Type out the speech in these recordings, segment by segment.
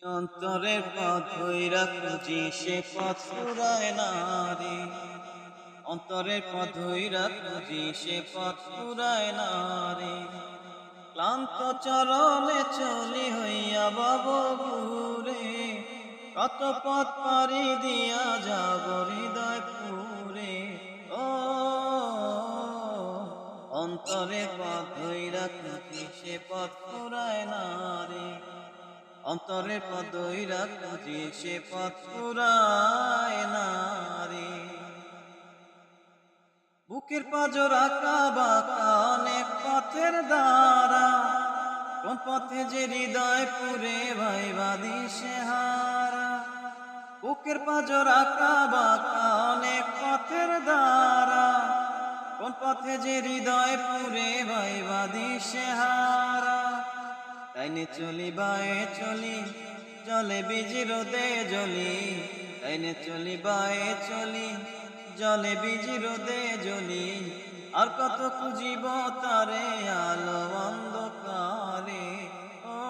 অন্তরের পথ ধইরা খুঁজি সে পথ ফুরায় না রে। অন্তরের পথ ধইরা খুঁজি সে পথ ফুরায় না রে। ক্লান্ত চরণে চলি হইয়া ভব ঘুরে, কত পথ পাড়ি দিয়া যাব হৃদয় পুরে। ও অন্তরের পথ ধইরা খুঁজি সে পথ ফুরায় না রে। অন্তরের পথ ধইরা খুঁজি সে পথ ফুরায় না রে। বুকের পাঁজর আঁকা বাঁকা অনেক পথের দ্বারা, কোন পথে যে হৃদয় পুরে ভাই বাদিশে হারা। বুকের পাঁজর আঁকা বাঁকা অনেক পথের দ্বারা, কোন পথে যে হৃদয় পুরে ভাই বাদিশে হারা। তাইনে চলি বায়ে চলি জলে বীজি রোদে জ্বলি, তাইনে চলি বায়ে চলি জলে বীজি রোদে জ্বলি। আর কত খুঁজিব তারে আলো অন্ধকারে। ও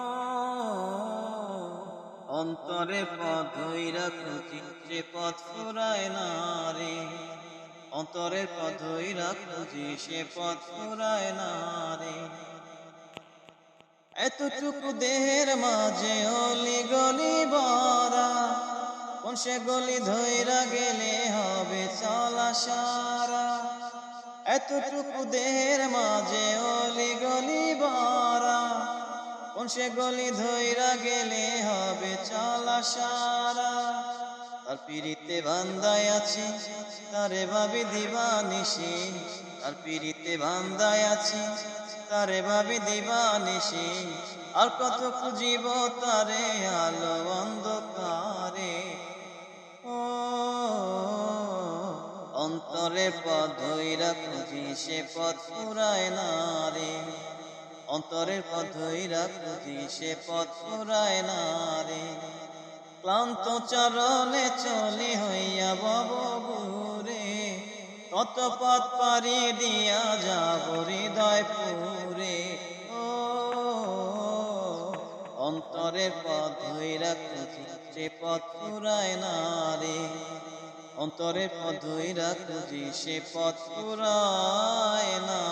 অন্তরে পথ ধইরা খুঁজি সে পথ ফুরায় না রে। অন্তরের পথ ধইরা খুঁজি সে পথ ফুরায় না রে। এতটুকু দেহের মাঝে অলি গলি ভরা, কোন সে গলি ধইরা গেলে হবে চলা সারা। এতটুকু দেহের মাঝে অলি গলি ভরা, কোন সে গলি ধইরা গেলে হবে চলা সারা। তার পিড়িতে বান্দায় আছি তারে ভাবি দিবানিশি, তার পিড়িতে বান্দায় আছি তারে ভাবি দিবানিশি। আর কত খুঁজিব তারে আলো অন্ধকারে। ও অন্তরের পথ ধইরা খুঁজি সে পথ ফুরায় না রে। অন্তরের পথ ধইরা খুঁজি সে পথ ফুরায় না রে। ক্লান্ত চরণে চলি হইয়া ভব ঘুরে, কত পথ পাড়ি দিয়া যাব হৃদয় পুরে। ও অন্তরের পথ ধইরা খুঁজি সে পথ ফুরায় না রে। অন্তরের পথ ধইরা খুঁজি সে পথ ফুরায় না